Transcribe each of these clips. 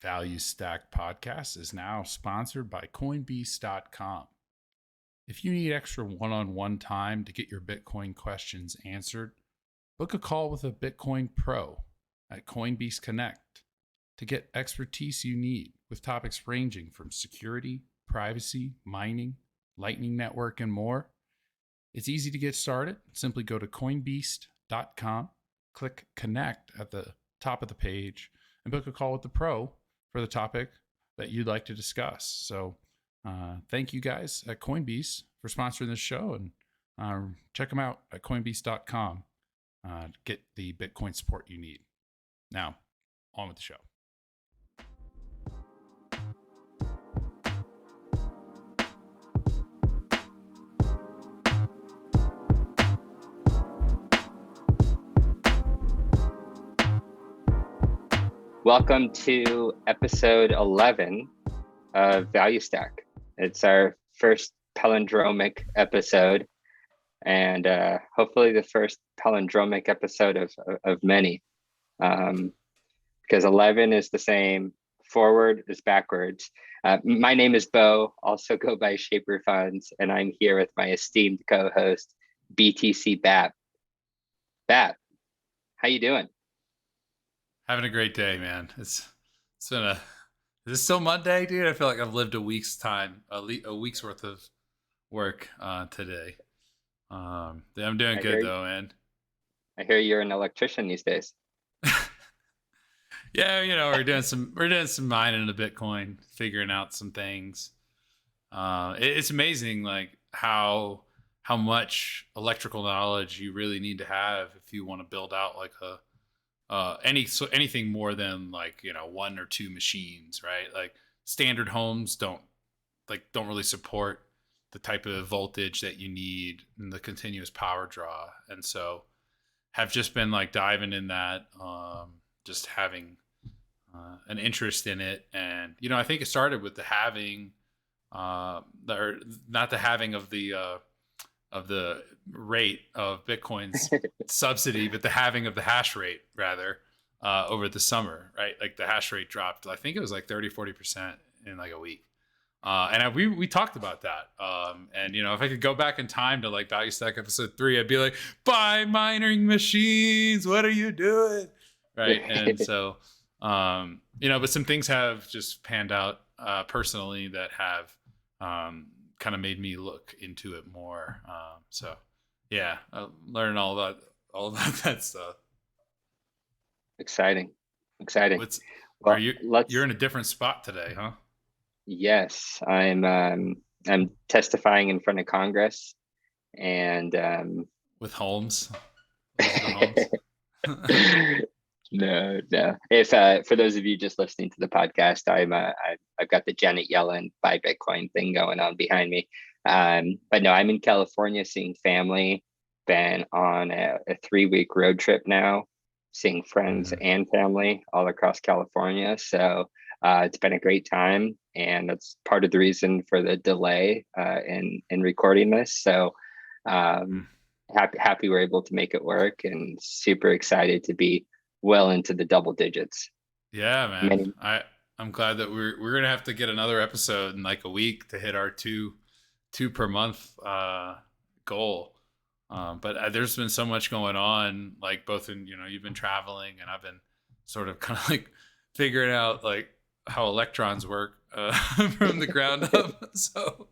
Value Stack podcast is now sponsored by Coinbeast.com. If you need extra one-on-one time to get your Bitcoin questions answered, book a call with a Bitcoin pro at Coinbeast Connect to get expertise you need with topics ranging from security, privacy, mining, Lightning Network, and more. It's easy to get started. Simply go to Coinbeast.com, click Connect at the top of the page, and book a call with the pro for the topic that you'd like to discuss. So thank you guys at Coinbeast for sponsoring this show, and check them out at Coinbeast.com to get the Bitcoin support you need. Now, on with the show. Welcome to episode 11 of Value Stack. It's our first palindromic episode, and hopefully the first palindromic episode of many, because 11 is the same, forward is backwards. My name is Bo, also go by Shaper Funds, and I'm here with my esteemed co-host, BTC Bap. Bap, how you doing? Having a great day, man. It's been is it still Monday, dude? I feel like I've lived a week's time, a week's worth of work today. I'm doing good though, man. I hear you're an electrician these days. Yeah, we're doing some mining of Bitcoin, figuring out some things. It's amazing, like how much electrical knowledge you really need to have if you want to build out like anything more than like one or two machines, right? Like standard homes don't really support the type of voltage that you need and the continuous power draw, and so have just been like diving in that, just having an interest in it. And I think it started with the halving, not the halving of the rate of Bitcoin's subsidy, but the halving of the hash rate rather, over the summer, right? Like the hash rate dropped, I think it was like 30-40% in like a week. And we talked about that. And if I could go back in time to like Value Stack episode 3, I'd be like, buy mining machines. What are you doing? Right. And so, but some things have just panned out, personally, that have, kind of made me look into it more. So yeah, I learned all about that stuff. Exciting. You're in a different spot today, huh? Yes, I'm testifying in front of Congress, and with Holmes. No. If for those of you just listening to the podcast, I've got the Janet Yellen buy Bitcoin thing going on behind me. But no, I'm in California seeing family. Been on a 3-week road trip now, seeing friends and family all across California. So it's been a great time, and that's part of the reason for the delay in recording this. So happy we're able to make it work, and super excited to be well into the double digits. Yeah, man. I'm glad that we're gonna have to get another episode in like a week to hit our two per month goal. But there's been so much going on, like both in you've been traveling, and I've been sort of kind of like figuring out like how electrons work from the ground up. So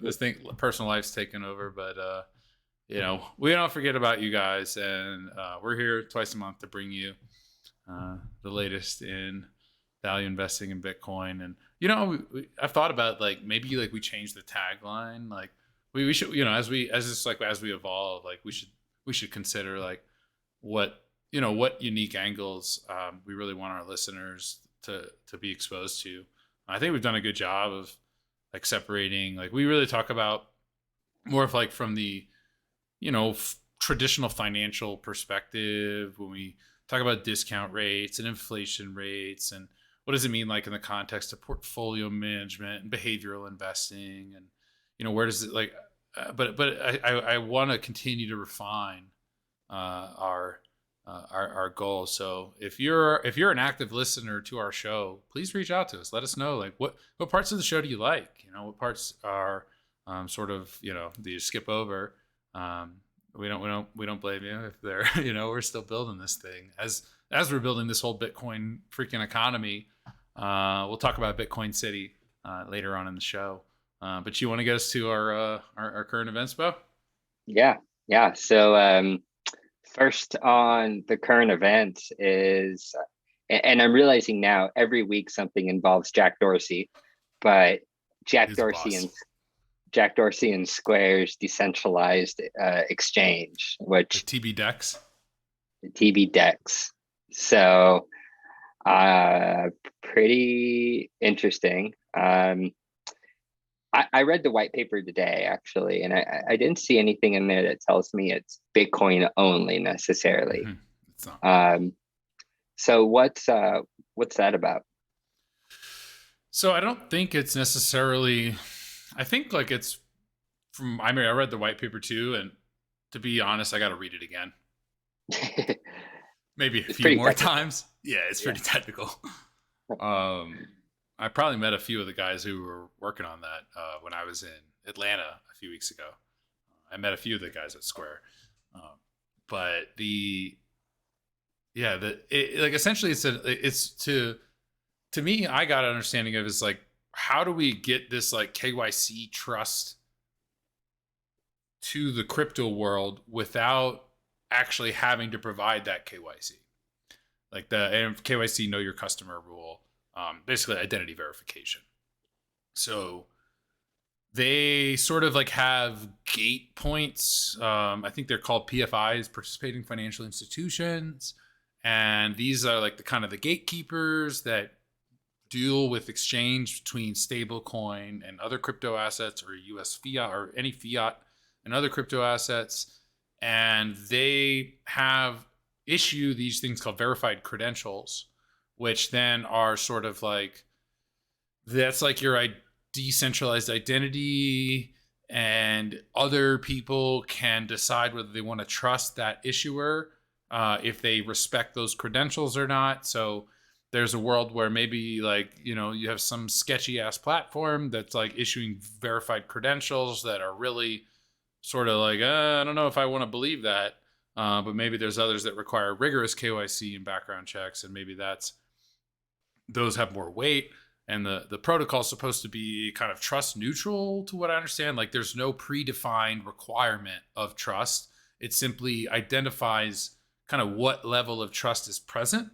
this thing, personal life's taken over, but we don't forget about you guys, and we're here twice a month to bring you the latest in value investing in Bitcoin. And I've thought about like maybe like we change the tagline, like we should as we evolve, like we should consider like what unique angles we really want our listeners to be exposed to. I think we've done a good job of like separating, like we really talk about more of like from the traditional financial perspective when we talk about discount rates and inflation rates, and what does it mean like in the context of portfolio management and behavioral investing, and where does it like but I want to continue to refine our our goal. So if you're an active listener to our show, please reach out to us. Let us know like what parts of the show do you like? You know, what parts are sort of, you know, do you skip over? We don't blame you if they're, you know, we're still building this thing as we're building this whole Bitcoin freaking economy. We'll talk about Bitcoin City later on in the show. But you want to get us to our current events, Bo? Yeah. So first on the current events is, and I'm realizing now every week something involves Jack Dorsey, but Jack Dorsey and Square's decentralized exchange, which TBDex. TBDex. So pretty interesting. I read the white paper today, actually, and I didn't see anything in there that tells me it's Bitcoin only necessarily. Mm-hmm. It's not. So what's that about? So I don't think it's necessarily. I think like it's from. I mean, I read the white paper too, and to be honest, I got to read it again. Maybe a few more times. Yeah, it's pretty technical. I probably met a few of the guys who were working on that when I was in Atlanta a few weeks ago. I met a few of the guys at Square, but essentially it's to me, I got an understanding of is like, how do we get this like KYC trust to the crypto world without actually having to provide that KYC, like the KYC, know your customer rule. Basically identity verification. So they sort of like have gate points. I think they're called PFIs, participating financial institutions. And these are like the kind of the gatekeepers that deal with exchange between stablecoin and other crypto assets, or US fiat, or any fiat and other crypto assets. And they have issue these things called verified credentials, which then are sort of like, that's like your decentralized identity, and other people can decide whether they want to trust that issuer if they respect those credentials or not. So there's a world where maybe like, you know, you have some sketchy ass platform that's like issuing verified credentials that are really sort of like, I don't know if I want to believe that. But maybe there's others that require rigorous KYC and background checks, and maybe those have more weight. And the protocol is supposed to be kind of trust neutral, to what I understand. Like there's no predefined requirement of trust. It simply identifies kind of what level of trust is present,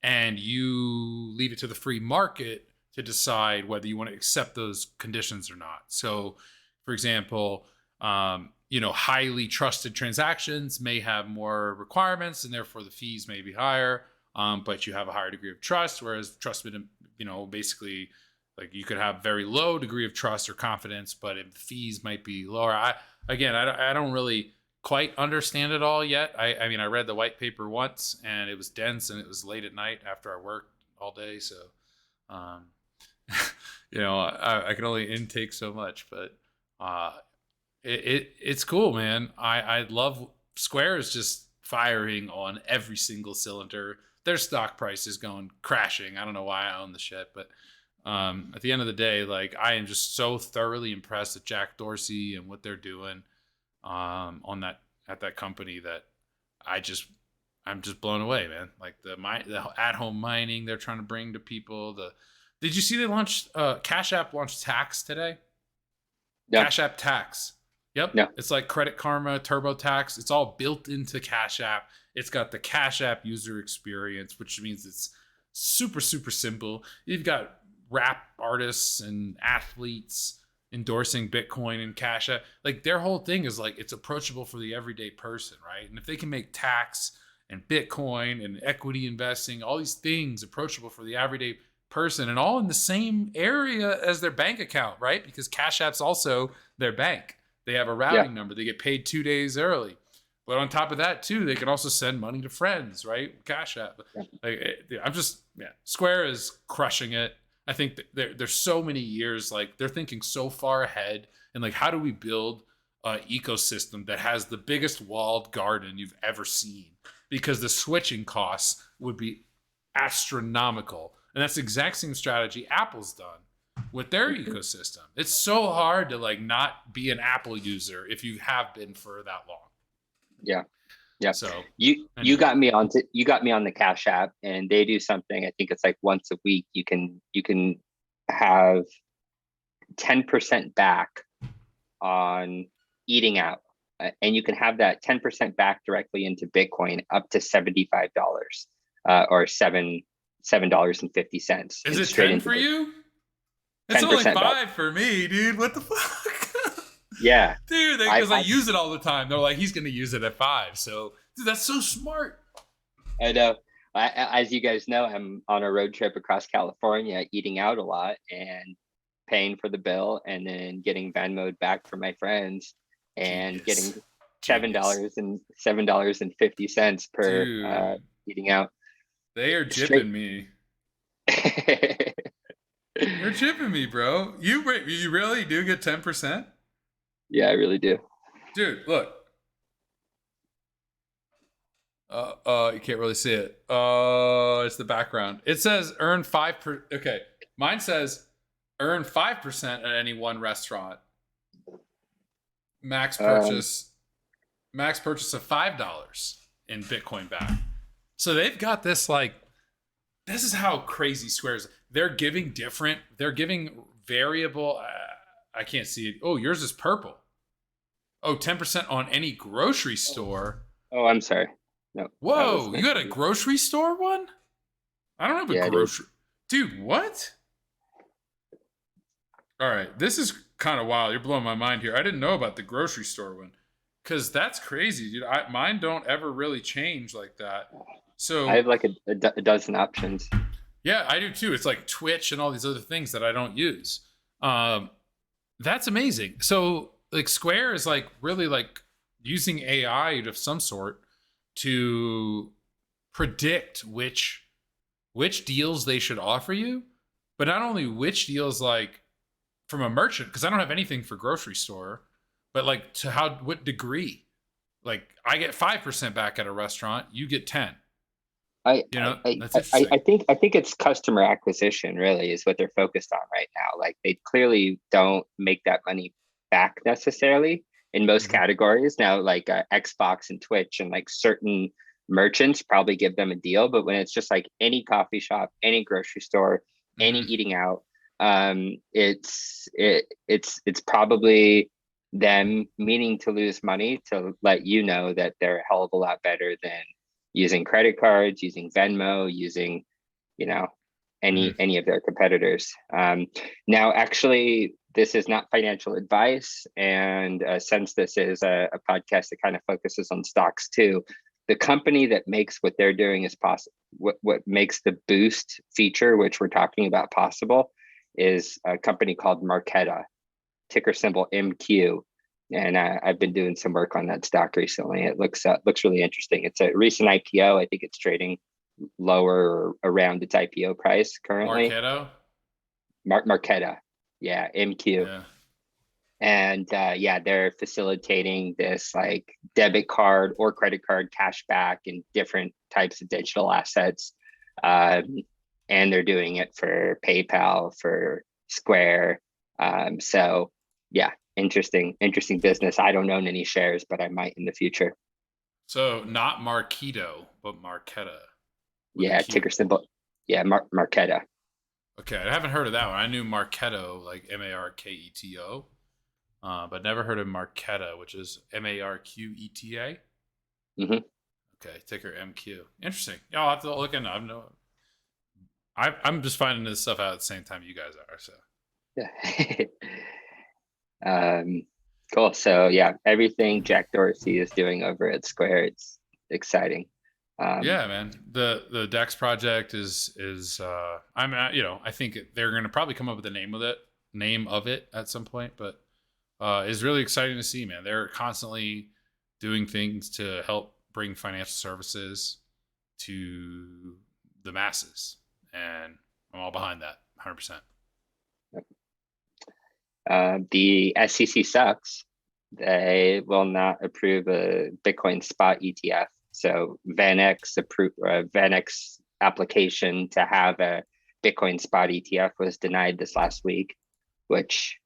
and you leave it to the free market to decide whether you want to accept those conditions or not. So, for example, you know, highly trusted transactions may have more requirements, and therefore the fees may be higher. But you have a higher degree of trust, whereas trust, you know, basically like you could have very low degree of trust or confidence, but the fees might be lower. I don't really quite understand it all yet. I mean, I read the white paper once, and it was dense, and it was late at night after I worked all day. So, you know, I can only intake so much, but it's cool, man. I love Square is just firing on every single cylinder. Their stock price is going crashing. I don't know why I own the shit, but at the end of the day, like I am just so thoroughly impressed with Jack Dorsey and what they're doing at that company that I'm just blown away, man. Like the at-home mining they're trying to bring to people. Did you see they launched Cash App launched tax today? Yeah. Cash App tax. Yep. Yeah. It's like Credit Karma, TurboTax. It's all built into Cash App. It's got the Cash App user experience, which means it's super, super simple. You've got rap artists and athletes endorsing Bitcoin and Cash App. Like their whole thing is like, it's approachable for the everyday person, right? And if they can make tax and Bitcoin and equity investing, all these things approachable for the everyday person, and all in the same area as their bank account, right? Because Cash App's also their bank. They have a routing number. They get paid 2 days early. But on top of that, too, they can also send money to friends, right? Cash App. Square is crushing it. I think that there's so many years, like they're thinking so far ahead. And like, how do we build an ecosystem that has the biggest walled garden you've ever seen? because the switching costs would be astronomical. And that's the exact same strategy Apple's done with their ecosystem. It's so hard to like not be an Apple user if you have been for that long. Yeah. Yeah. So you got me on the Cash App, and they do something. I think it's like once a week you can have 10% back on eating out, and you can have that 10% back directly into Bitcoin up to $75 or $7.50. Is it 10 for you? It's only 5 back for me, dude. What the fuck? Yeah, dude, because I use it all the time. They're like, he's going to use it at 5. So, dude, that's so smart. I know. As you guys know, I'm on a road trip across California, eating out a lot and paying for the bill, and then getting Venmo'd back from my friends, and getting $7.50 per eating out. They are jipping me. You're jipping me, bro. You really do get 10%? Yeah, I really do. Dude, look. You can't really see it. It's the background. It says earn 5%. Okay, mine says earn 5% at any one restaurant. Max purchase of $5 in Bitcoin back. So they've got this like, this is how crazy Square is. They're giving variable. I can't see it. Oh, yours is purple. Oh, 10% on any grocery store. Oh, I'm sorry. No. Whoa, you got a grocery store one? I don't have a grocery. Dude, what? All right, this is kind of wild. You're blowing my mind here. I didn't know about the grocery store one, because that's crazy, dude. Mine don't ever really change like that. So I have like a dozen options. Yeah, I do too. It's like Twitch and all these other things that I don't use. That's amazing. So like Square is like really like using AI of some sort to predict which deals they should offer you, but not only which deals, like from a merchant, because I don't have anything for grocery store, but like to what degree. Like I get 5% back at a restaurant, you get 10. I think it's customer acquisition really is what they're focused on right now. Like they clearly don't make that money back necessarily in most categories. Now, like Xbox and Twitch and like certain merchants probably give them a deal, but when it's just like any coffee shop, any grocery store, any eating out, it's probably them meaning to lose money to let you know that they're a hell of a lot better than using credit cards, using Venmo, using, any of their competitors. Now, actually, this is not financial advice. And since this is a podcast that kind of focuses on stocks too, the company that makes what they're doing is possible. What makes the boost feature, which we're talking about, possible, is a company called Marqeta, ticker symbol MQ. And I've been doing some work on that stock recently. It looks really interesting. It's a recent IPO. I think it's trading lower or around its IPO price currently. Marqeta. Yeah, MQ. Yeah. And they're facilitating this like debit card or credit card cashback in different types of digital assets. And they're doing it for PayPal, for Square. So yeah, interesting business. I don't own any shares, but I might in the future. So not Marketo, but Marqeta. Yeah, ticker symbol. Yeah, Marqeta. Okay, I haven't heard of that one. I knew Marketo, like Marketo, but never heard of Marqeta, which is Marqeta. Okay, ticker MQ. Interesting. Yeah, I'll have to look into it. I'm just finding this stuff out at the same time you guys are. So yeah. Cool. So yeah, everything Jack Dorsey is doing over at Square, it's exciting. Yeah, man. The Dex project is I think they're going to probably come up with the name of it at some point, but is really exciting to see, man. They're constantly doing things to help bring financial services to the masses, and I'm all behind that 100%. The SEC sucks. They will not approve a Bitcoin spot ETF. So VanEx application to have a Bitcoin spot ETF was denied this last week, which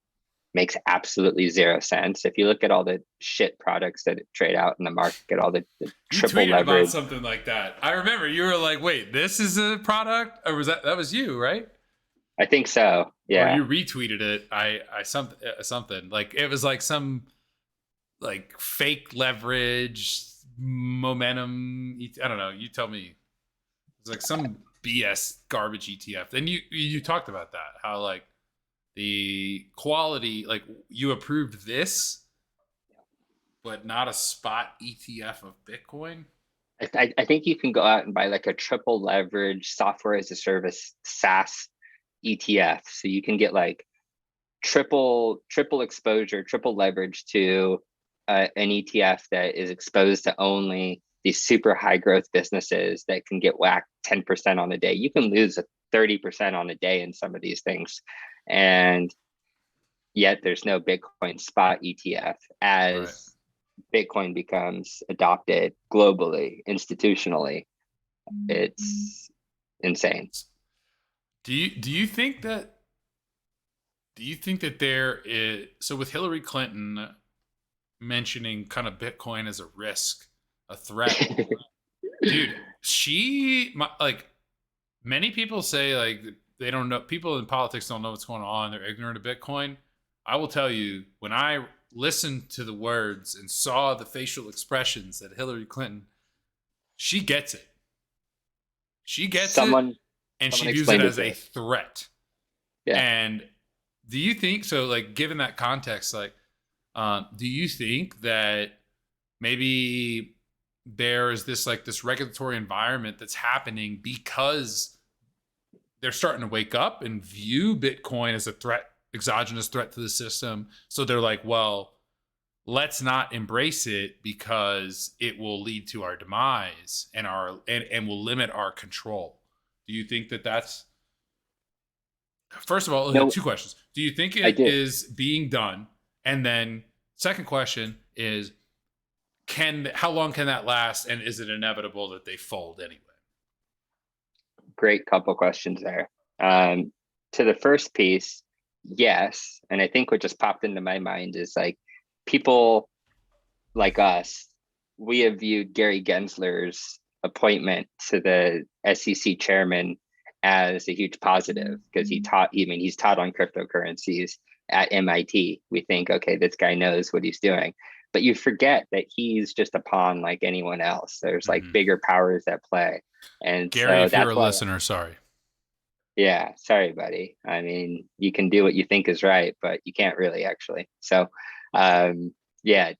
makes absolutely zero sense. If you look at all the shit products that trade out in the market, all the You triple tweeted leverage. about something like that. I remember you were like, "Wait, this is a product," or was that was you, right? I think so. Yeah. Or you retweeted it. Something like it was like some like fake leverage momentum. I don't know. You tell me. It's like some BS garbage ETF. And you talked about that, how like the quality, like you approved this, but not a spot ETF of Bitcoin. I think you can go out and buy like a triple leverage software as a service SaaS ETF. So you can get like triple exposure, triple leverage to an ETF that is exposed to only these super high growth businesses that can get whacked 10% on the day. You can lose 30% on a day in some of these things. And yet there's no Bitcoin spot ETF as Bitcoin becomes adopted globally, institutionally. It's insane. Do you think that there is, so with Hillary Clinton mentioning kind of Bitcoin as a risk, a threat, dude, like many people say like they don't know, people in politics don't know what's going on, they're ignorant of Bitcoin. I will tell you, when I listened to the words and saw the facial expressions that Hillary Clinton, she gets it. She gets it, and she views it as a threat. Yeah. And do you think so? Like, given that context, like, do you think that maybe there is this like this regulatory environment that's happening because they're starting to wake up and view Bitcoin as a threat, exogenous threat to the system? So they're like, well, let's not embrace it because it will lead to our demise and and will limit our control. Do you think that that's, first of all, no, two questions. Do you think it is being done? And then second question is, how long can that last? And is it inevitable that they fold anyway? Great couple questions there. To the first piece, yes. And I think what just popped into my mind is like, people like us, we have viewed Gary Gensler's appointment to the SEC chairman as a huge positive because he's taught on cryptocurrencies at MIT. We think, okay, this guy knows what he's doing. But you forget that he's just a pawn like anyone else. There's like bigger powers at play. And Gary, so if you're a listener, sorry. Yeah, sorry, buddy. I mean, you can do what you think is right, but you can't really actually. So, yeah,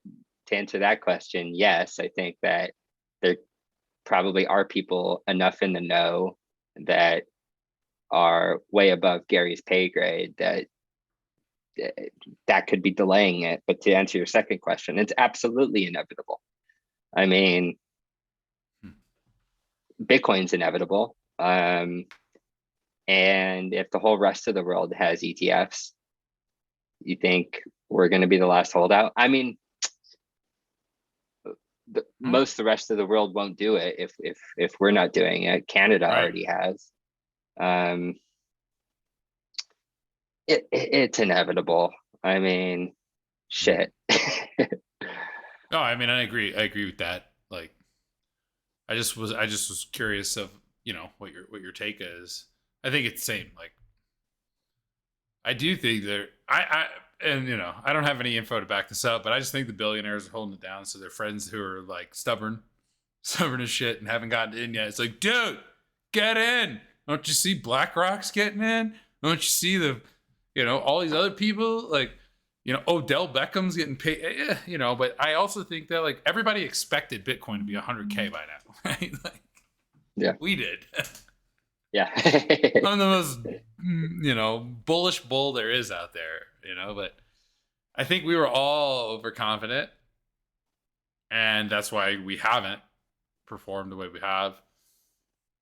to answer that question, yes, I think that there probably are people enough in the know that are way above Gary's pay grade that could be delaying it. But to answer your second question, it's absolutely inevitable. I mean, Bitcoin's inevitable. And if the whole rest of the world has ETFs, you think we're going to be the last holdout? I mean, most of the rest of the world won't do it if we're not doing it. Canada already has. It's inevitable. I mean, shit. No, I mean, I agree with that. Like, I just was curious of, you know, what your take is. I think it's the same. Like, I do think and you know, I don't have any info to back this up, but I just think the billionaires are holding it down. So their friends who are like stubborn as shit and haven't gotten in yet, it's like, dude, get in. Don't you see BlackRock's getting in? Don't you see all these other people, like, Odell Beckham's getting paid, but I also think that like everybody expected Bitcoin to be 100K by now, right? Like, yeah, we did. Yeah. I'm the most, bullish bull there is out there, but I think we were all overconfident, and that's why we haven't performed the way we have.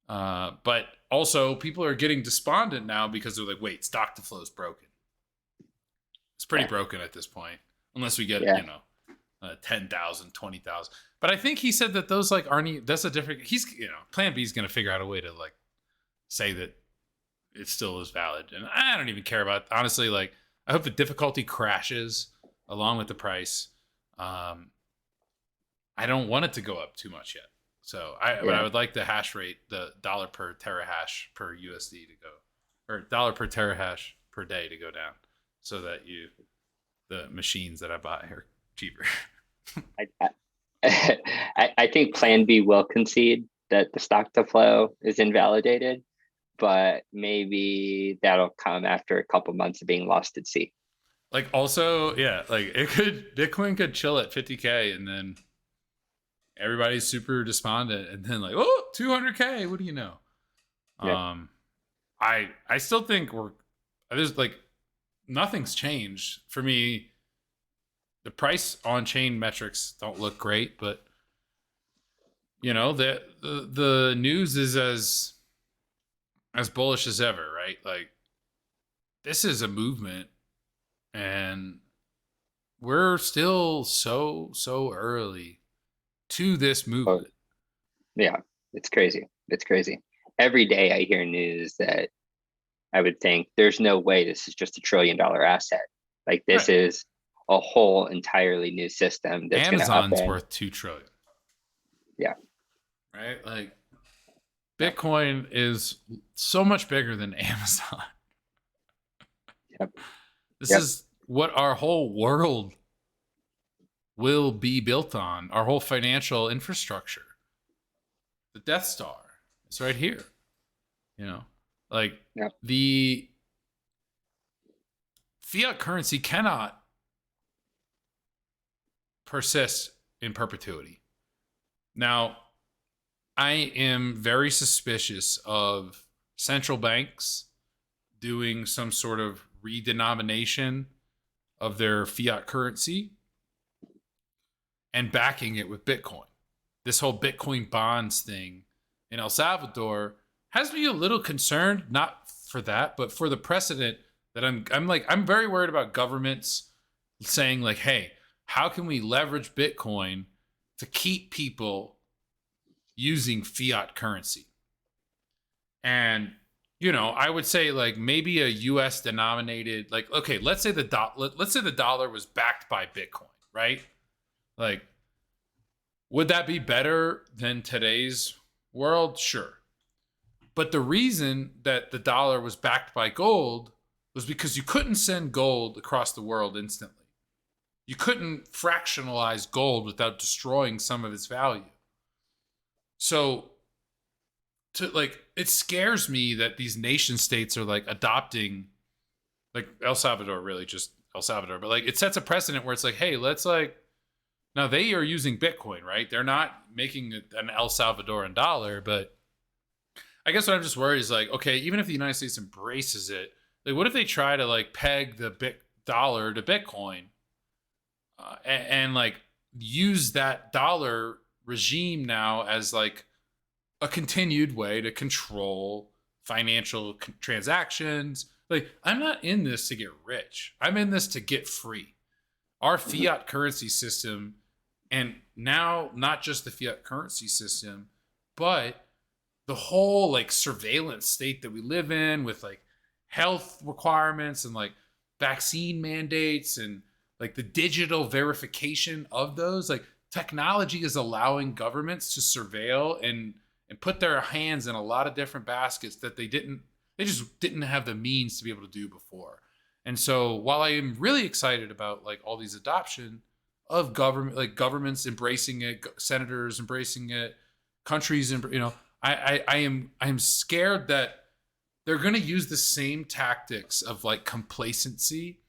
But also people are getting despondent now because they're like, wait, stock to flow is broken. It's pretty broken at this point, unless we get, 10,000, 20,000. But I think he said that those like aren't. That's a different. He's Plan B is going to figure out a way to like say that it still is valid, and I don't even care about honestly. Like I hope the difficulty crashes along with the price. I don't want it to go up too much yet. So but I would like the hash rate, the dollar per terahash per USD to go, or dollar per terahash per day to go down, so that the machines that I buy are cheaper. I think Plan B will concede that the stock to flow is invalidated, but maybe that'll come after a couple months of being lost at sea. Like also, yeah, like Bitcoin could chill at 50K and then everybody's super despondent, and then like, oh, 200K, what do you know? Yeah. I still think there's like nothing's changed for me. The price on chain metrics don't look great, but the news is as bullish as ever, right? Like this is a movement, and we're still so early to this movement. Yeah, it's crazy. It's crazy. Every day I hear news that I would think there's no way this is just $1 trillion asset. Like this is a whole entirely new system that's Amazon's worth $2 trillion. Yeah. Right? Like Bitcoin is so much bigger than Amazon. Yep. This is what our whole world will be built on, our whole financial infrastructure. The Death Star is right here. The fiat currency cannot persist in perpetuity. Now, I am very suspicious of central banks doing some sort of redenomination of their fiat currency and backing it with Bitcoin. This whole Bitcoin bonds thing in El Salvador has me a little concerned, not for that, but for the precedent that I'm very worried about governments saying like, hey, how can we leverage Bitcoin to keep people using fiat currency? And I would say like maybe a US denominated, like, okay, let's say the dollar was backed by Bitcoin, right? Like, would that be better than today's world? Sure. But the reason that the dollar was backed by gold was because you couldn't send gold across the world instantly. You couldn't fractionalize gold without destroying some of its value. So it scares me that these nation states are like adopting, like El Salvador, really just El Salvador, but like it sets a precedent where it's like, hey, let's like, now they are using Bitcoin, right? They're not making an El Salvadoran dollar, but I guess what I'm just worried is like, okay, even if the United States embraces it, like what if they try to like peg the dollar to Bitcoin and like use that dollar regime now as like a continued way to control financial transactions? Like, I'm not in this to get rich. I'm in this to get free. Our fiat currency system, and now not just the fiat currency system, but the whole like surveillance state that we live in with like health requirements and like vaccine mandates and like the digital verification of those, like technology is allowing governments to surveil and put their hands in a lot of different baskets that they just didn't have the means to be able to do before. And so while I am really excited about like all these adoption of government, like governments embracing it, senators embracing it, countries, I am scared that they're going to use the same tactics of like complacency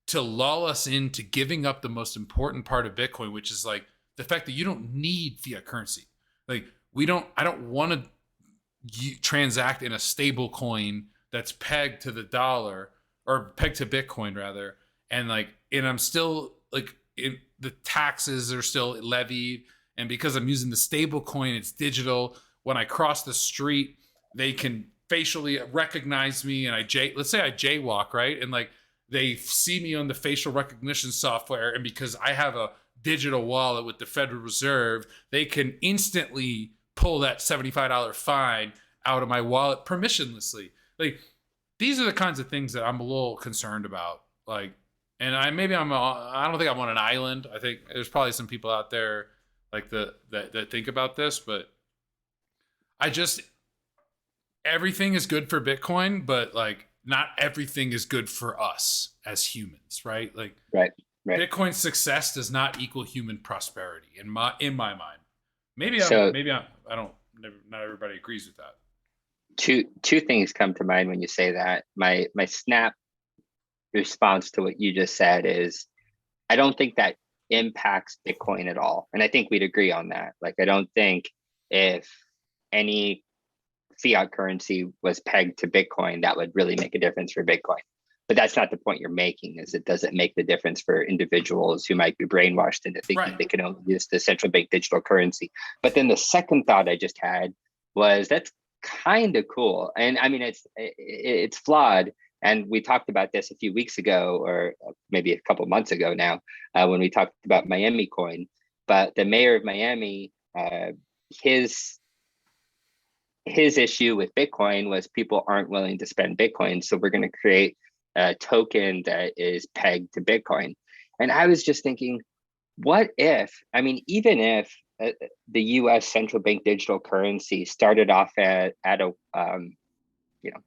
to lull us into giving up the most important part of Bitcoin, which is like the fact that you don't need fiat currency. Like I don't want to transact in a stable coin that's pegged to the dollar or pegged to Bitcoin rather. And I'm still like, the taxes are still levied. And because I'm using the stable coin, it's digital. When I cross the street, they can facially recognize me. And let's say I jaywalk, right? And like, they see me on the facial recognition software. And because I have a digital wallet with the Federal Reserve, they can instantly pull that $75 fine out of my wallet permissionlessly. Like, these are the kinds of things that I'm a little concerned about. Like, and I don't think I'm on an island. I think there's probably some people out there like that think about this, but everything is good for Bitcoin, but like not everything is good for us as humans, right? Like, right. Bitcoin's success does not equal human prosperity in my mind. Not everybody agrees with that. Two things come to mind when you say that. My snap response to what you just said is, I don't think that impacts Bitcoin at all. And I think we'd agree on that. Like, I don't think if any fiat currency was pegged to Bitcoin, that would really make a difference for Bitcoin. But that's not the point you're making, is it doesn't make the difference for individuals who might be brainwashed into thinking they can only use the central bank digital currency. But then the second thought I just had was, that's kind of cool. And I mean, it's flawed. And we talked about this a few weeks ago, or maybe a couple months ago now, when we talked about Miami coin. But the mayor of Miami, his issue with Bitcoin was people aren't willing to spend Bitcoin. So we're going to create a token that is pegged to Bitcoin. And I was just thinking, what if, I mean, even if the US central bank digital currency started off at a,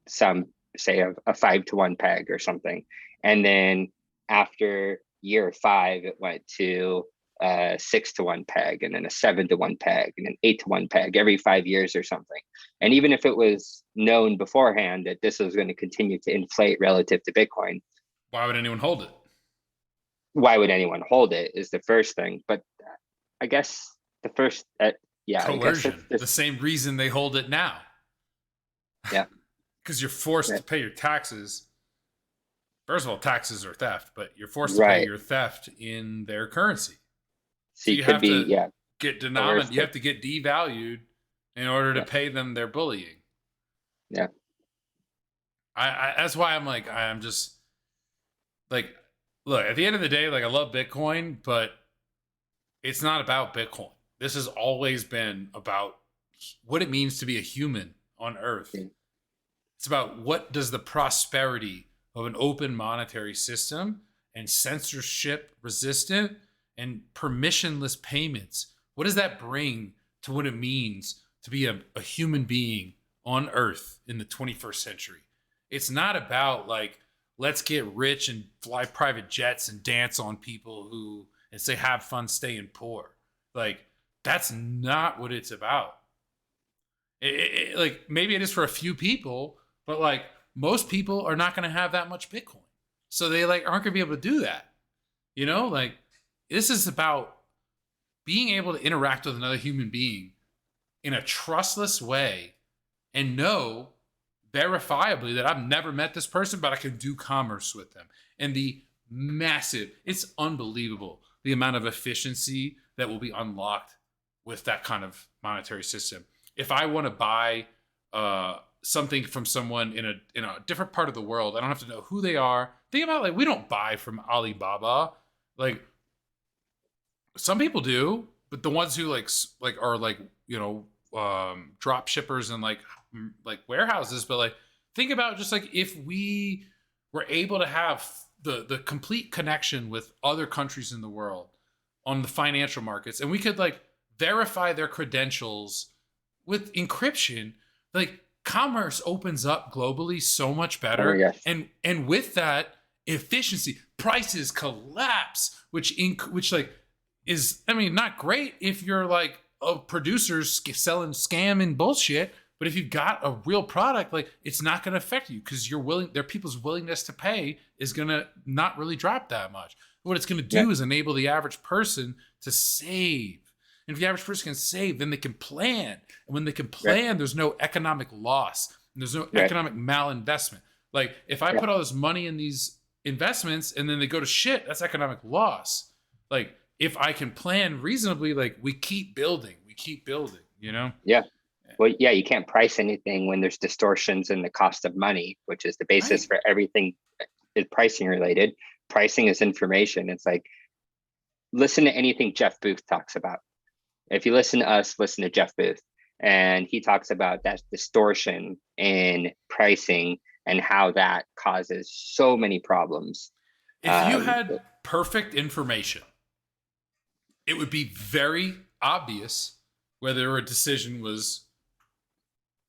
some say a 5-to-1 peg or something. And then after year 5, it went to 6-to-1 peg, and then a 7-to-1 peg, and an 8-to-1 peg every 5 years or something. And even if it was known beforehand that this was going to continue to inflate relative to Bitcoin, why would anyone hold it? Why would anyone hold it is the first thing. But I guess the first, coercion. The same reason they hold it now. Yeah. Because you're forced to pay your taxes. First of all, taxes are theft, but you're forced to pay your theft in their currency. So you have to get denominated. You have to get devalued in order to pay them their bullying. Yeah. I that's why I'm just like, look, at the end of the day, like, I love Bitcoin, but it's not about Bitcoin. This has always been about what it means to be a human on Earth. Yeah. It's about what does the prosperity of an open monetary system and censorship resistant and permissionless payments, what does that bring to what it means to be a human being on Earth in the 21st century? It's not about like, let's get rich and fly private jets and dance on people and say, have fun staying poor. Like, that's not what it's about. Like, maybe it is for a few people, but like, most people are not going to have that much Bitcoin. So they like aren't going to be able to do that. You know, like, this is about being able to interact with another human being in a trustless way and know verifiably that I've never met this person, but I can do commerce with them. And it's unbelievable the amount of efficiency that will be unlocked with that kind of monetary system. If I want to buy something from someone in a different part of the world, I don't have to know who they are. Think about, like, we don't buy from Alibaba. Like, some people do, but the ones who are like, drop shippers and like warehouses. But like, think about just like, if we were able to have the complete connection with other countries in the world on the financial markets, and we could like verify their credentials with encryption, like, commerce opens up globally so much better. Oh, yes. And with that efficiency, prices collapse, which like is, I mean, not great if you're like producers selling scam and bullshit, but if you've got a real product, like, it's not going to affect you because their people's willingness to pay is going to not really drop that much. What it's going to do is enable the average person to save. And if the average person can save, then they can plan. And when they can plan, there's no economic loss. And there's no economic malinvestment. Like, if I put all this money in these investments and then they go to shit, that's economic loss. Like, if I can plan reasonably, like, we keep building, you know? Yeah. Well, yeah, you can't price anything when there's distortions in the cost of money, which is the basis for everything is pricing related. Pricing is information. It's like, listen to anything Jeff Booth talks about. If you listen to us, listen to Jeff Booth. And he talks about that distortion in pricing and how that causes so many problems. If you had perfect information, it would be very obvious whether a decision was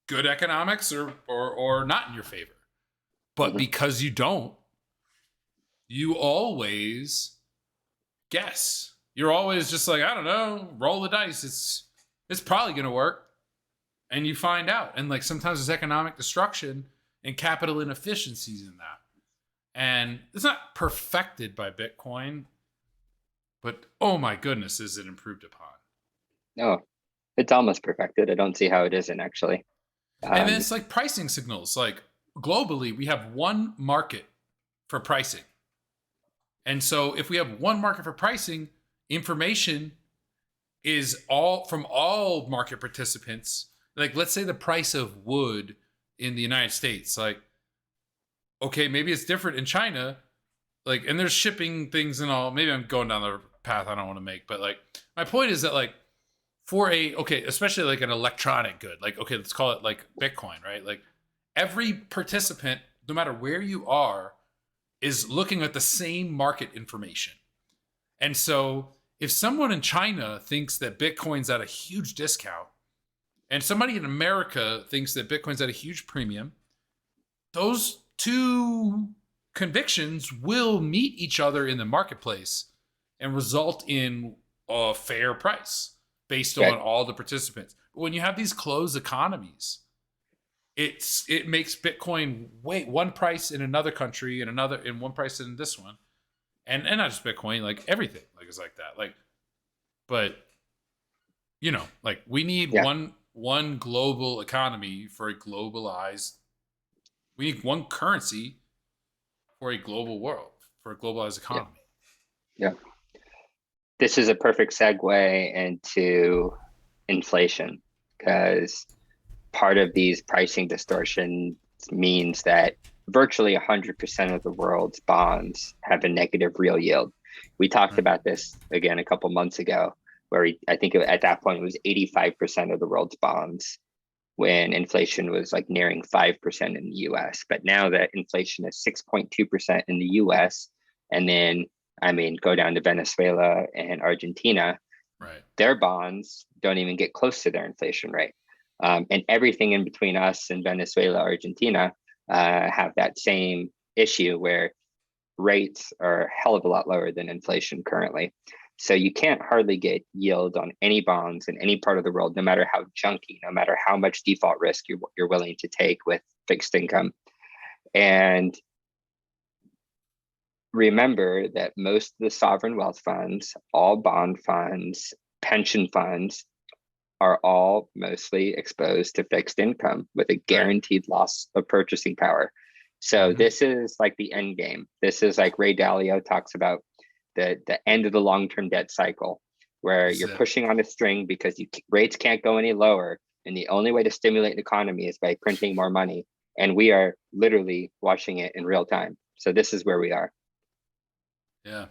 good economics or not in your favor. But because you don't, you always guess. You're always just like, I don't know, roll the dice. It's probably going to work. And you find out. And like sometimes there's economic destruction and capital inefficiencies in that. And it's not perfected by Bitcoin, but oh my goodness, is it improved upon? No, it's almost perfected. I don't see how it isn't actually. And then it's like pricing signals. Like globally, we have one market for pricing. And so if we have one market for pricing, information is all from all market participants. Like, let's say the price of wood in the United States, like, okay, maybe it's different in China, like, and there's shipping things and all. Maybe I'm going down the path I don't want to make, but like, my point is that like, especially like an electronic good, like, okay, let's call it like Bitcoin, right? Like, every participant, no matter where you are, is looking at the same market information. And so if someone in China thinks that Bitcoin's at a huge discount, and somebody in America thinks that Bitcoin's at a huge premium, those two convictions will meet each other in the marketplace and result in a fair price based on all the participants. But when you have these closed economies, it makes Bitcoin one price in another country and another in one price in this one, and not just Bitcoin, like everything, like it's like that. Like, but you know, like we need one global economy for a globalized. We need one currency for a global world, for a globalized economy. Yeah. This is a perfect segue into inflation, because part of these pricing distortions means that virtually 100% of the world's bonds have a negative real yield. We talked about this again a couple months ago, where I think at that point it was 85% of the world's bonds when inflation was like nearing 5% in the US. But now that inflation is 6.2% in the US, and then, I mean, go down to Venezuela and Argentina, right, their bonds don't even get close to their inflation rate. And everything in between us and Venezuela, Argentina have that same issue where rates are a hell of a lot lower than inflation currently. So you can't hardly get yield on any bonds in any part of the world, no matter how junky, no matter how much default risk you're willing to take with fixed income. And remember that most of the sovereign wealth funds, all bond funds, pension funds, are all mostly exposed to fixed income with a guaranteed loss of purchasing power. So this is like the end game. This is like Ray Dalio talks about the end of the long-term debt cycle, where you're pushing on a string because rates can't go any lower. And the only way to stimulate the economy is by printing more money. And we are literally watching it in real time. So this is where we are. Yeah.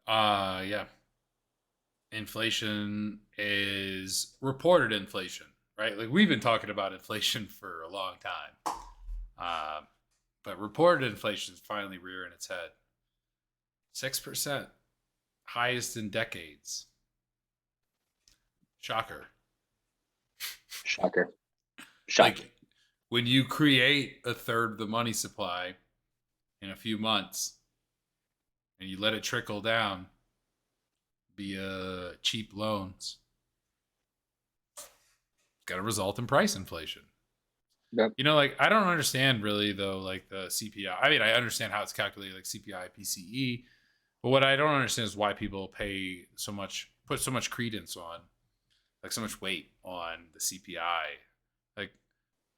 Yeah. Inflation is reported inflation, right? Like we've been talking about inflation for a long time. But reported inflation is finally rearing its head. 6%, highest in decades. Shocker. Shocker. Like when you create a third of the money supply in a few months and you let it trickle down via cheap loans, it's got to result in price inflation. Yep. You know, like I don't understand really though, like the CPI. I mean, I understand how it's calculated, like CPI, PCE, but what I don't understand is why people put so much credence on, like so much weight on the CPI. Like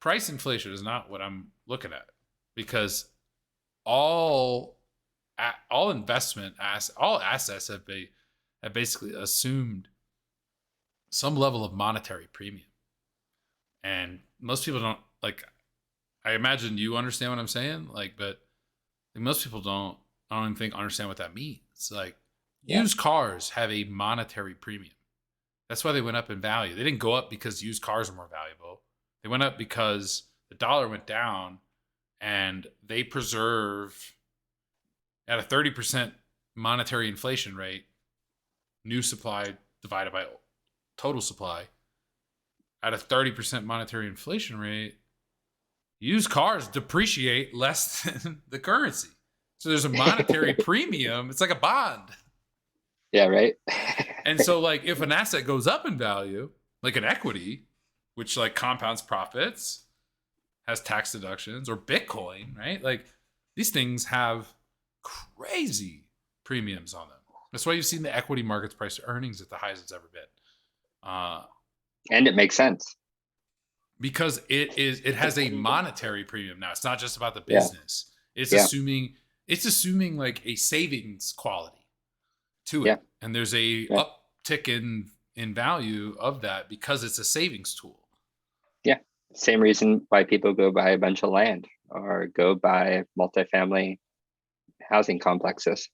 price inflation is not what I'm looking at, because all assets have basically assumed some level of monetary premium, and most people don't. Like, I imagine you understand what I'm saying, like, but like, most people don't. I don't even understand what that means. Like, Yeah. Used cars have a monetary premium. That's why they went up in value. They didn't go up because used cars are more valuable. They went up because the dollar went down, and they preserve at a 30% monetary inflation rate, new supply divided by total supply. At a 30% monetary inflation rate, used cars depreciate less than the currency. So there's a monetary premium. It's like a bond. Yeah, right. And so, like, if an asset goes up in value, like an equity, which like compounds profits, has tax deductions, or Bitcoin, right? Like, these things have crazy premiums on them. That's why you've seen the equity market's price to earnings at the highest it's ever been. And it makes sense. Because it has a monetary premium now. It's not just about the business. It's assuming like a savings quality to it. And there's a uptick in value of that because it's a savings tool. Yeah. Same reason why people go buy a bunch of land or go buy multifamily housing complexes.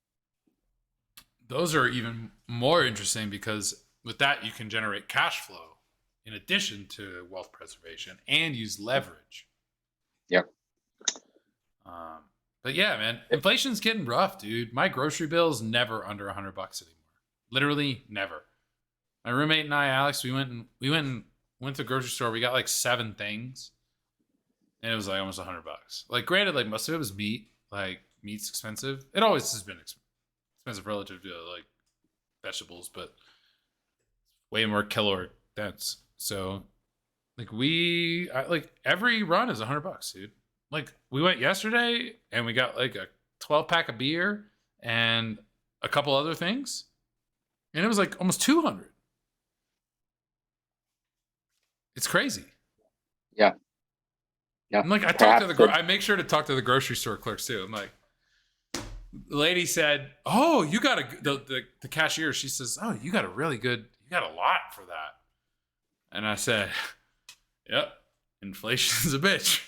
Those are even more interesting because with that you can generate cash flow in addition to wealth preservation and use leverage. Yep. But yeah, man, inflation's getting rough, dude. My grocery bill is never under $100 anymore. Literally never. My roommate and I, Alex, we went to the grocery store. We got like 7 things, and it was like almost $100. Like, granted, like most of it was meat. Like, meat's expensive. It always has been expensive relative to like vegetables, but way more caloric dense. So, like, every run is $100, dude. Like, we went yesterday and we got like a 12-pack of beer and a couple other things, and it was like almost 200. It's crazy. Yeah. I'm like, I make sure to talk to the grocery store clerks too. I'm like, the lady said, "Oh, you got the cashier." She says, "Oh, you got a lot for that." And I said, "Yep, inflation's a bitch."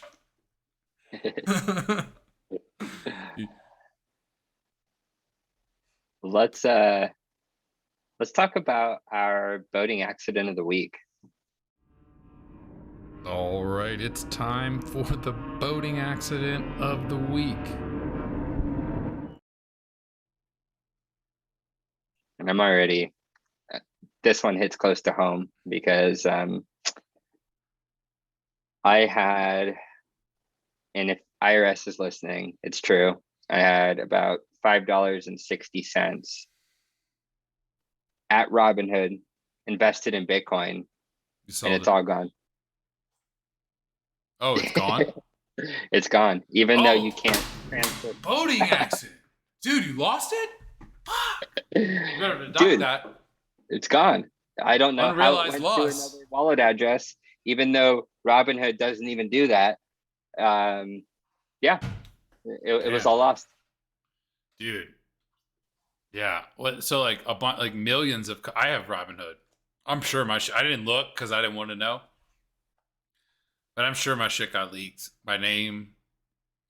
Let's talk about our boating accident of the week. All right, it's time for the boating accident of the week. And I'm already, this one hits close to home because I had, and if IRS is listening, it's true, I had about $5.60 at Robinhood invested in Bitcoin, and it's all gone. Oh, it's gone? It's gone, even though you can't transfer. Boating accident. Dude, you lost it? You better have Dude, that. It's gone. I don't know how it went loss. to another wallet address, even though Robinhood doesn't even do that. It was all lost. Dude. Yeah. So like a bunch, like millions of, I have Robinhood. I'm sure I didn't look because I didn't want to know. But I'm sure my shit got leaked. My name,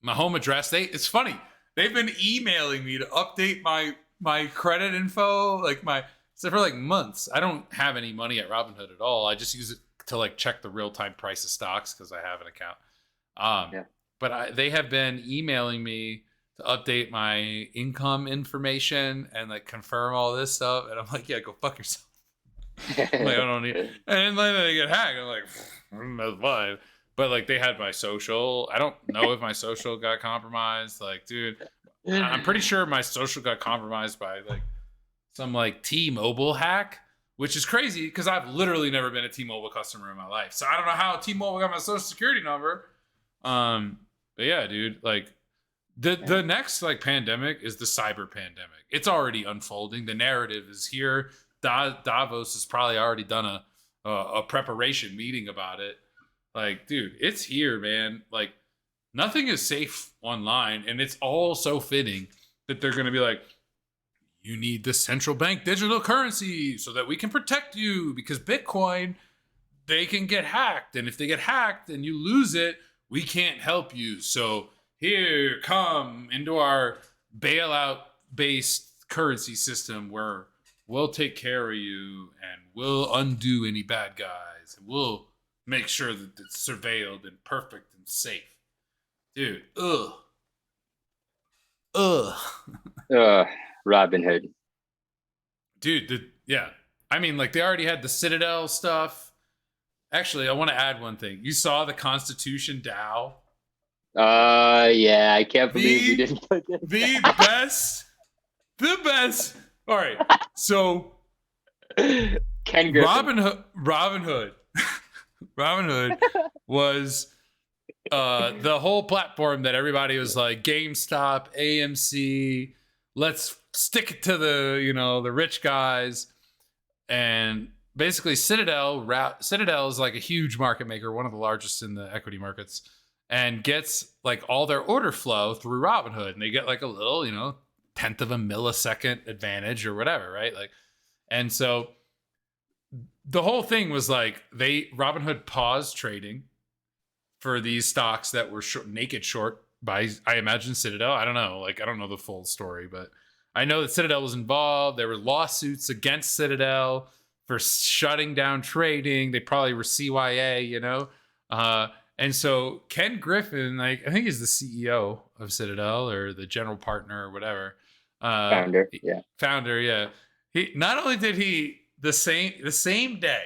my home address. It's funny. They've been emailing me to update my credit info, for like months. I don't have any money at Robinhood at all. I just use it to like check the real-time price of stocks because I have an account. But they have been emailing me to update my income information and like confirm all this stuff. And I'm like, yeah, go fuck yourself. I'm like, I don't need it. And then they get hacked. I'm like, that's fine. But like, they had my social. I don't know if my social got compromised. Like, dude, I'm pretty sure my social got compromised by like some like T-Mobile hack, which is crazy because I've literally never been a T-Mobile customer in my life. So I don't know how T-Mobile got my social security number. But yeah, dude, like the next like pandemic is the cyber pandemic. It's already unfolding. The narrative is here. Davos has probably already done a preparation meeting about it. Like, dude, it's here, man. Like, nothing is safe online, and it's all so fitting that they're going to be like, you need the central bank digital currency so that we can protect you because Bitcoin, they can get hacked. And if they get hacked and you lose it, we can't help you. So here, come into our bailout-based currency system where we'll take care of you and we'll undo any bad guys and we'll make sure that it's surveilled and perfect and safe. Dude, ugh. Robinhood. Dude, yeah. I mean, like, they already had the Citadel stuff. Actually, I want to add one thing. You saw the Constitution DAO? Yeah, I can't believe you didn't put this. The best. All right, so Ken Griffin. Robinhood was the whole platform that everybody was like, GameStop, AMC, let's stick it to the rich guys. And basically Citadel is like a huge market maker, one of the largest in the equity markets, and gets like all their order flow through Robinhood, and they get like a little, tenth of a millisecond advantage or whatever, right? Like, and so the whole thing was like Robinhood paused trading for these stocks that were naked short by, I imagine, Citadel. I don't know. Like, I don't know the full story, but I know that Citadel was involved. There were lawsuits against Citadel for shutting down trading. They probably were CYA, and so Ken Griffin, like, I think he's the CEO of Citadel or the general partner or whatever. Founder, yeah. He not only did he the same day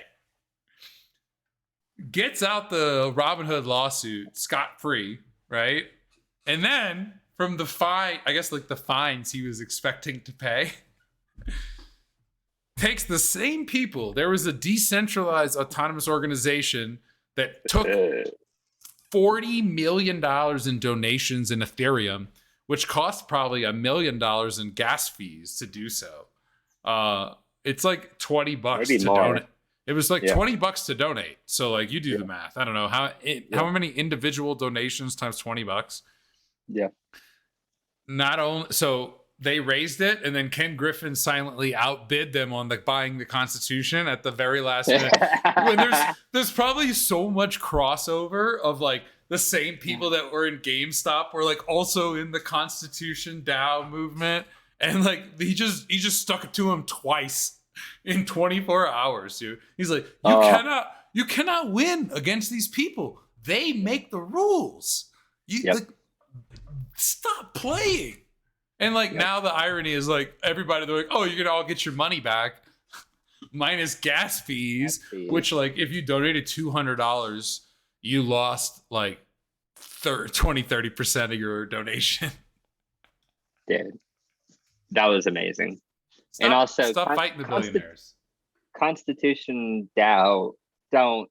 gets out the Robinhood lawsuit scot-free, right? And then from the fine, I guess like the fines he was expecting to pay, takes the same people. There was a decentralized autonomous organization that took $40 million in donations in Ethereum, which cost probably $1 million in gas fees to do so. It's like $20 to donate. It was like $20 to donate. So like, you do the math. I don't know how many individual donations times $20. Yeah. Not only so they raised it, and then Ken Griffin silently outbid them on buying the Constitution at the very last minute. When there's probably so much crossover of like the same people that were in GameStop were like also in the Constitution DAO movement, and like he just stuck it to him twice in 24 hours, dude. He's like, you cannot win against these people. They make the rules. Stop playing. And like now the irony is like everybody, they're like, oh, you're gonna all get your money back minus gas fees, which like if you donated $200, you lost like 30% of your donation. Dude, that was amazing. And also stop fighting the billionaires. Constitution DAO, don't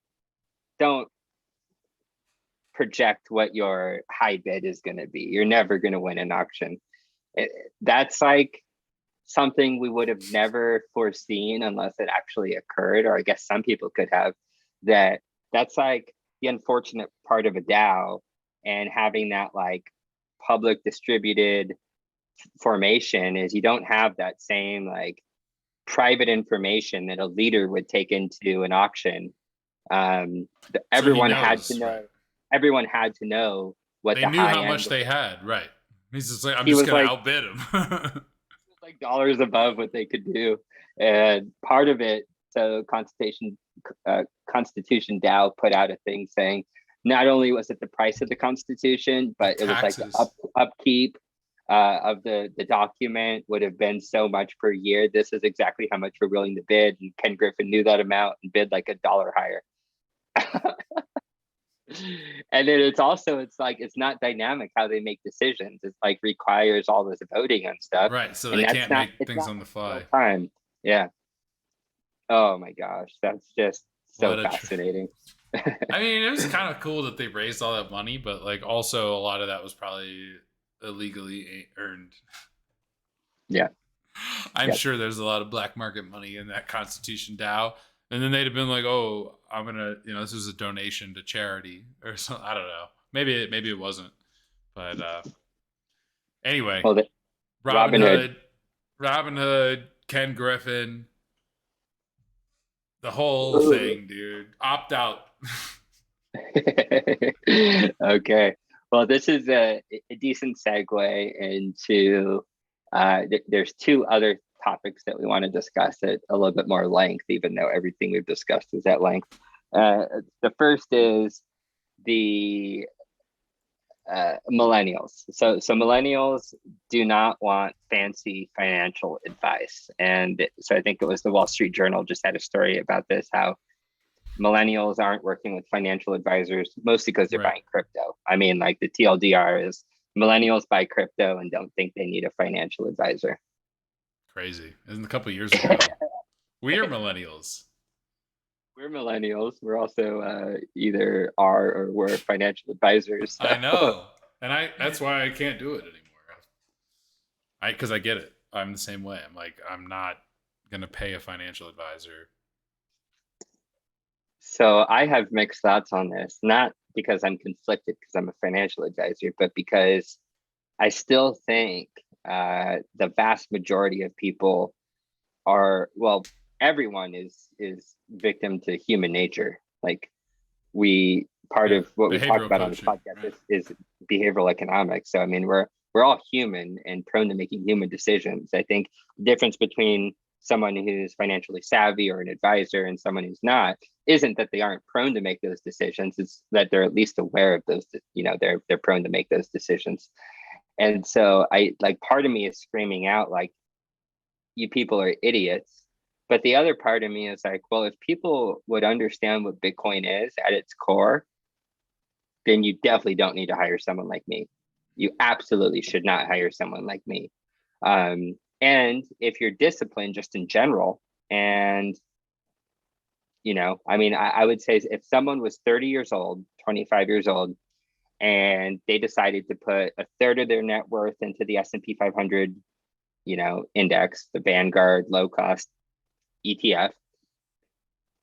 project what your high bid is going to be. You're never going to win an auction. That's like something we would have never foreseen unless it actually occurred, or I guess some people could have. That's like the unfortunate part of a DAO, and having that like public distributed formation is you don't have that same like private information that a leader would take into an auction. Everyone had to know what they knew how much they had, right? He's just like, I'm just gonna outbid him. Like dollars above what they could do, and part of it. So Constitution DAO put out a thing saying not only was it the price of the Constitution, but it was like the upkeep of the document would have been so much per year. This is exactly how much we're willing to bid. And Ken Griffin knew that amount and bid like $1 higher. And then it's not dynamic how they make decisions. It's like requires all this voting and stuff. Right. So they can't make things on the fly. Yeah. Oh my gosh. That's just so fascinating. I mean, it was kind of cool that they raised all that money, but like also a lot of that was probably illegally earned. Yeah. I'm sure there's a lot of black market money in that Constitution DAO. And then they'd have been like, oh, I'm going to, this is a donation to charity or something. I don't know. Maybe it wasn't. But anyway, well, Robinhood, Ken Griffin, the whole thing, dude. Opt out. Okay. Well, this is a decent segue into There's two other topics that we want to discuss at a little bit more length, even though everything we've discussed is at length. The first is the millennials. So millennials do not want fancy financial advice. And so I think it was the Wall Street Journal just had a story about this, how millennials aren't working with financial advisors, mostly because they're buying crypto. I mean, like the TLDR is millennials buy crypto and don't think they need a financial advisor. Crazy. Isn't a couple of years ago. We are millennials. We're millennials. We're also either are or were financial advisors. So. I know. And that's why I can't do it anymore. Because I get it. I'm the same way. I'm like, I'm not going to pay a financial advisor. So I have mixed thoughts on this, not because I'm conflicted because I'm a financial advisor, but because I still think the vast majority of people are, well, everyone is victim to human nature. Like part of what we talk about on this podcast is behavioral economics. So I mean, we're all human and prone to making human decisions. I think the difference between someone who's financially savvy or an advisor and someone who's not isn't that they aren't prone to make those decisions. It's that they're at least aware of those, they're prone to make those decisions. And so part of me is screaming out like, you people are idiots. But the other part of me is like, well, if people would understand what Bitcoin is at its core, then you definitely don't need to hire someone like me. You absolutely should not hire someone like me. And if you're disciplined just in general, and, I would say if someone was 30 years old, 25 years old, and they decided to put a third of their net worth into the S&P 500, index, the Vanguard low cost ETF,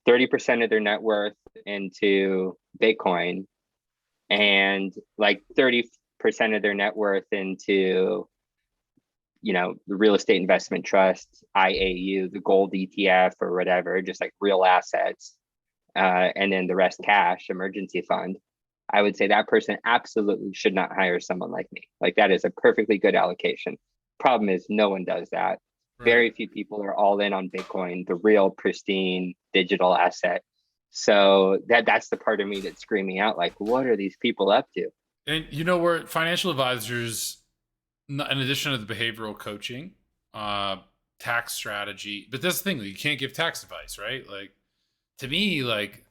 30% of their net worth into Bitcoin, and like 30% of their net worth into the real estate investment trust, IAU, the gold ETF or whatever, just like real assets, and then the rest cash, emergency fund, I would say that person absolutely should not hire someone like me. Like that is a perfectly good allocation. Problem is no one does that. Right. Very few people are all in on Bitcoin, the real pristine digital asset. So that's the part of me that's screaming out like, what are these people up to? And we're financial advisors, in addition to the behavioral coaching, tax strategy, but that's the thing, you can't give tax advice, right? Like to me, like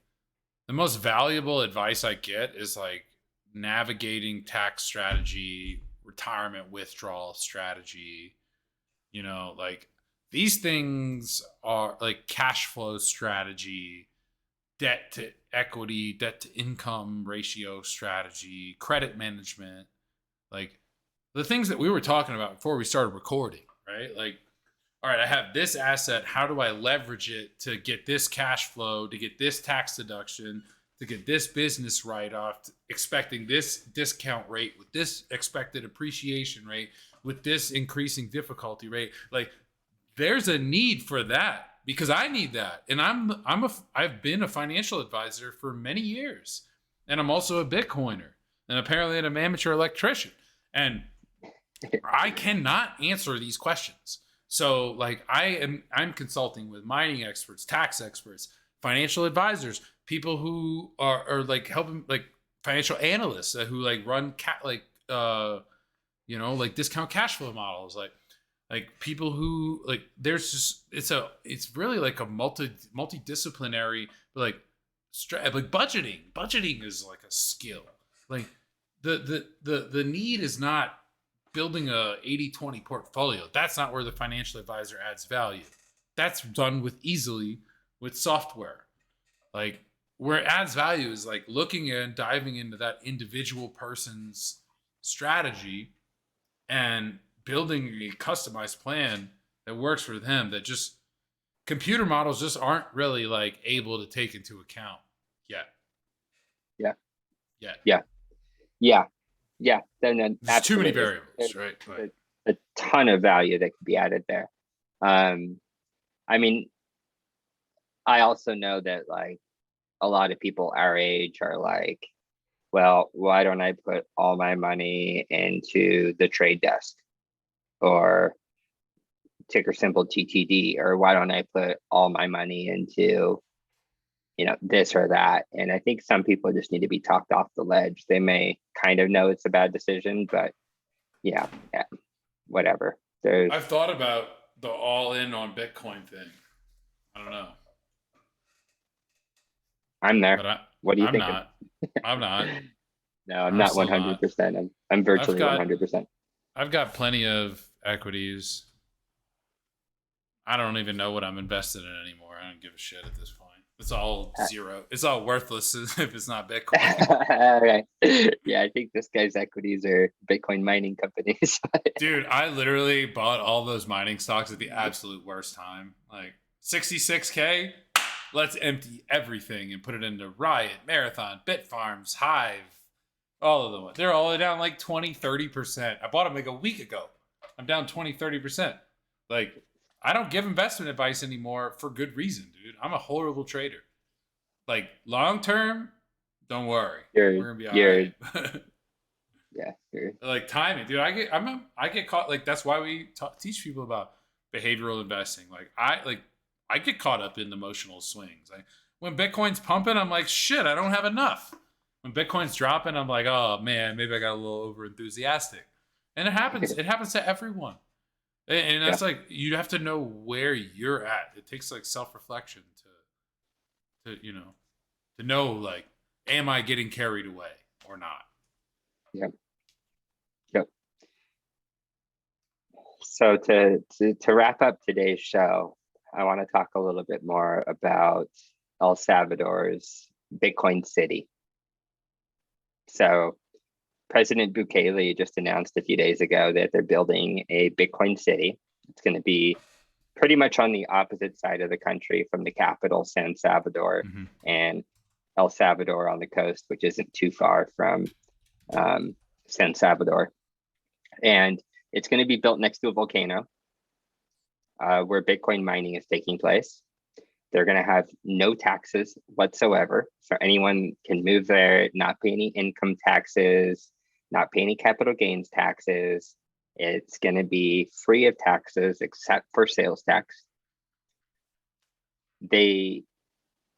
the most valuable advice I get is like navigating tax strategy, retirement withdrawal strategy, like these things are like cash flow strategy, debt to equity, debt to income ratio strategy, credit management, like the things that we were talking about before we started recording, right? Like, all right, I have this asset. How do I leverage it to get this cash flow, to get this tax deduction, to get this business write-off, expecting this discount rate with this expected appreciation rate, with this increasing difficulty rate? Like, there's a need for that because I need that. And I've been a financial advisor for many years. And I'm also a Bitcoiner. And apparently I'm an amateur electrician. And I cannot answer these questions. So like I'm consulting with mining experts, tax experts, financial advisors, people who are like helping, like financial analysts who like run like discount cash flow models, like people who like there's just it's really like a multidisciplinary, like like budgeting is like a skill. Like the need is not building a 80-20 portfolio. That's not where the financial advisor adds value. That's done easily with software. Like where it adds value is like looking and diving into that individual person's strategy and building a customized plan that works for them, that just computer models just aren't really like able to take into account yet. Yeah. Then there's too many variables, right? A ton of value that could be added there. I mean, I also know that like a lot of people our age are like, well, why don't I put all my money into the trade desk? Or ticker symbol TTD, or why don't I put all my money into, this or that? And I think some people just need to be talked off the ledge. They may kind of know it's a bad decision, but yeah, whatever. I've thought about the all in on Bitcoin thing. I don't know. I'm there. What do you think? I'm not. No, I'm not 100%. I'm virtually 100%. I've got plenty of equities. I don't even know what I'm invested in anymore. I don't give a shit at this point. It's all zero. It's all worthless if it's not Bitcoin. Right. Yeah, I think this guy's equities are Bitcoin mining companies. Dude, I literally bought all those mining stocks at the absolute worst time. Like 66K, let's empty everything and put it into Riot, Marathon, Bitfarms, Hive, all of them. They're all down like 20, 30%. I bought them like a week ago. I'm down 20, 30%. Like, I don't give investment advice anymore for good reason, dude. I'm a horrible trader. Like, long term, don't worry. We're gonna be all right. Yeah. Like timing, dude. I get caught. Like, that's why we teach people about behavioral investing. Like, I get caught up in emotional swings. Like, when Bitcoin's pumping, I'm like, shit, I don't have enough. When Bitcoin's dropping, I'm like, oh man, maybe I got a little over enthusiastic. And it happens. It happens to everyone. And that's like, you have to know where you're at. It takes like self-reflection to know, like, am I getting carried away or not? Yep. So to wrap up today's show, I want to talk a little bit more about El Salvador's Bitcoin City. So President Bukele just announced a few days ago that they're building a Bitcoin city. It's going to be pretty much on the opposite side of the country from the capital, San Salvador, and El Salvador on the coast, which isn't too far from San Salvador. And it's going to be built next to a volcano where Bitcoin mining is taking place. They're going to have no taxes whatsoever. So anyone can move there, not pay any income taxes, not pay any capital gains taxes. It's going to be free of taxes except for sales tax.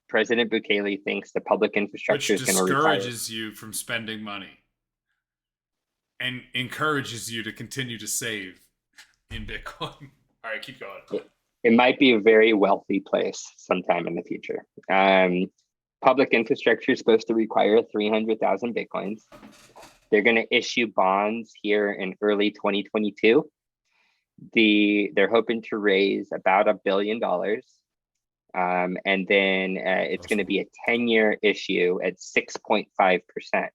President Bukele thinks the public infrastructure is going to retire. Which discourages you from spending money and encourages you to continue to save in Bitcoin. All right, keep going. It might be a very wealthy place sometime in the future. Public infrastructure is supposed to require 300,000 Bitcoins. They're going to issue bonds here in early 2022. They're hoping to raise about $1 billion. And then it's going to be a 10-year issue at 6.5%.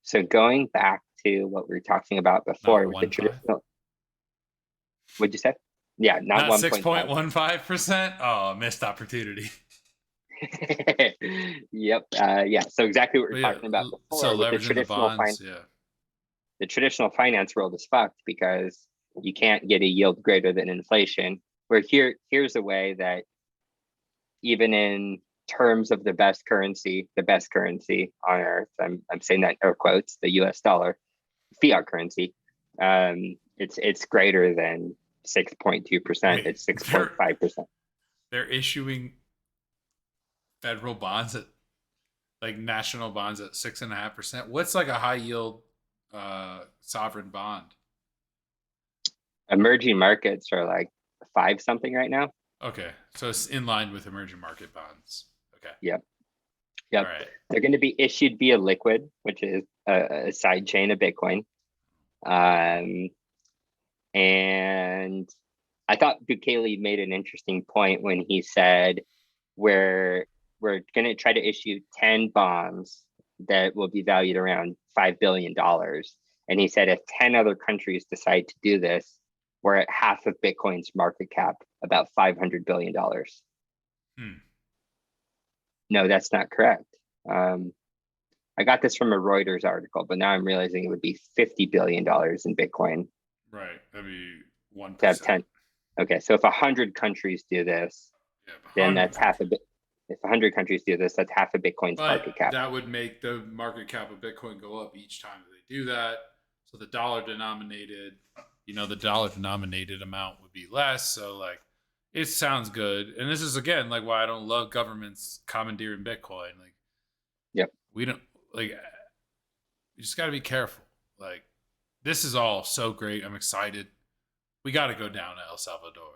So going back to what we were talking about before with the traditional, what'd you say? Yeah, not 6.15%. Oh, missed opportunity. Yep. Yeah. So exactly what we were talking about before. So leveraging the bonds. The traditional finance world is fucked because you can't get a yield greater than inflation. Where here's a way that even in terms of the best currency on earth, I'm saying that in air quotes, the US dollar, fiat currency, it's greater than 6.2%. It's 6.5%. They're issuing federal bonds at, like, national bonds at 6.5%. What's like a high yield sovereign bond? Emerging markets are like 5 something right now. Okay, so it's in line with emerging market bonds. Okay. Yep. All right. They're going to be issued via Liquid, which is a side chain of Bitcoin. And I thought Bukele made an interesting point when he said we're going to try to issue 10 bonds that will be valued around $5 billion. And he said if 10 other countries decide to do this, we're at half of Bitcoin's market cap, about $500 billion. No, that's not correct. I got this from a Reuters article, but now I'm realizing it would be $50 billion in Bitcoin. Right. That'd be 1%. To have 10. Okay. So if 100 countries do this, then that's half a bit. If 100 countries do this, that's half of Bitcoin's market cap. That would make the market cap of Bitcoin go up each time that they do that. So the dollar denominated, the dollar denominated amount would be less. So like, it sounds good. And this is again like why I don't love governments commandeering Bitcoin. Like, Yep. we don't like. You just got to be careful. Like, this is all so great. I'm excited. We got to go down to El Salvador.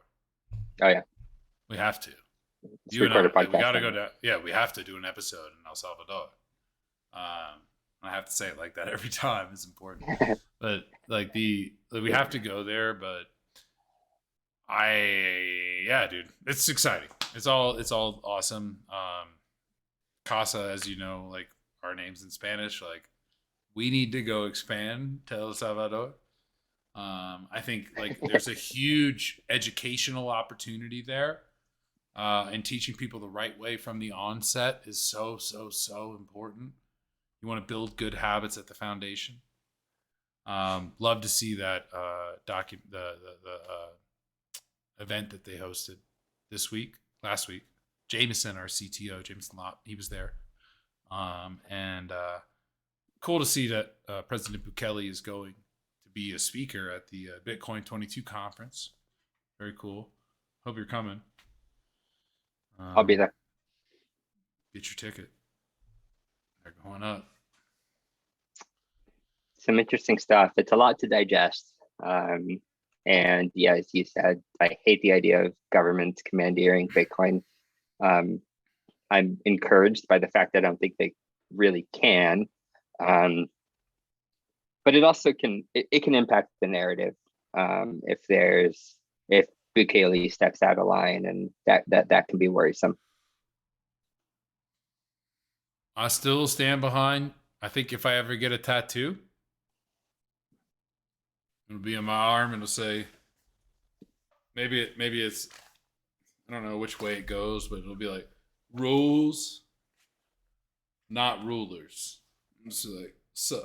Oh yeah. We have to. Let's record a podcast. We got to go down. Yeah, we have to do an episode in El Salvador. I have to say it like that every time. It's important. But like we have to go there. But dude, it's exciting. It's all awesome. Casa, as you know, like our names in Spanish, like we need to go expand to El Salvador. I think like there's a huge educational opportunity there. And teaching people the right way from the onset is so important. You want to build good habits at the foundation. Love to see that event that they hosted last week. Jameson, our CTO, Jameson Lott, he was there. And cool to see that President Bukele is going to be a speaker at the Bitcoin 22 conference. Very cool. Hope you're coming. I'll be there. Get your ticket. They're going up. Some interesting stuff. It's a lot to digest. And yeah, as you said, I hate the idea of governments commandeering Bitcoin. I'm encouraged by the fact that I don't think they really can. But it also can impact the narrative. If Bukele steps out of line, and that can be worrisome. I still stand behind. I think if I ever get a tattoo, it'll be on my arm and it'll say, maybe it's, I don't know which way it goes, but it'll be like, rules, not rulers. I'm just like, so.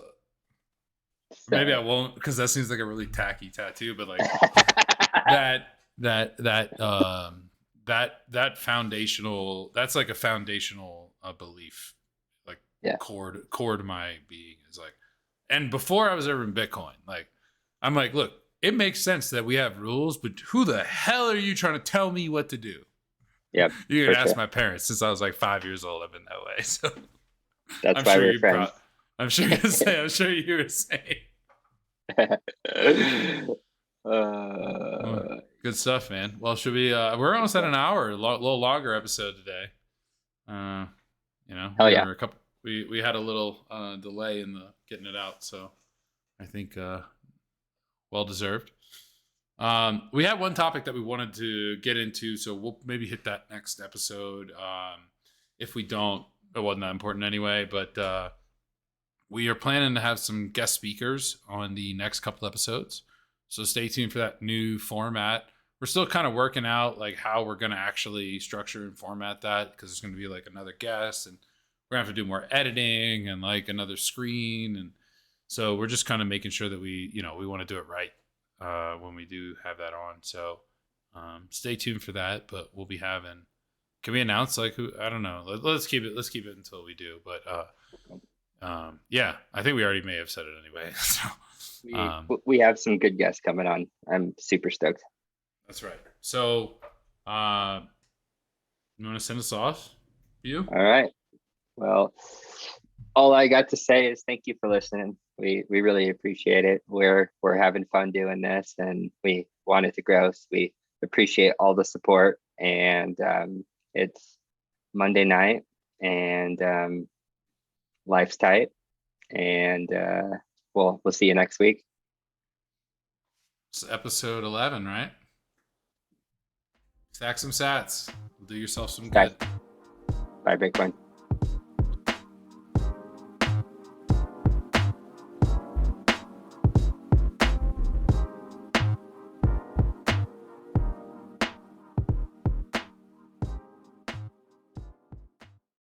Maybe I won't, because that seems like a really tacky tattoo, but like that foundational, that's like a foundational belief, like core to my being is like, and before I was ever in Bitcoin, like I'm like, look, it makes sense that we have rules, but who the hell are you trying to tell me what to do? Yep. You can ask my parents. Since I was like 5 years old, I've been that way. So that's why we're friends. I'm sure you were saying. Good stuff, man. Well, should we? We're almost at an hour. A little longer episode today. Hell yeah. We had a little delay in the getting it out, so I think well deserved. We had one topic that we wanted to get into, so we'll maybe hit that next episode. If we don't, it wasn't that important anyway. But we are planning to have some guest speakers on the next couple episodes, so stay tuned for that new format. We're still kind of working out like how we're going to actually structure and format that, because there's going to be like another guest, and we're going to have to do more editing and like another screen, and so we're just kind of making sure that we want to do it right when we do have that on. So stay tuned for that. But we'll be having. Can we announce like who? I don't know. Let's keep it until we do. But yeah, I think we already may have said it anyway. So we have some good guests coming on. I'm super stoked. That's right. So you want to send us off? You? All right. Well, all I got to say is thank you for listening. We really appreciate it. We're having fun doing this, and we want it to grow. So we appreciate all the support. And it's Monday night, and life's tight. And we'll see you next week. It's episode 11, right? Stack some sats. Do yourself some good. Bye, Bitcoin.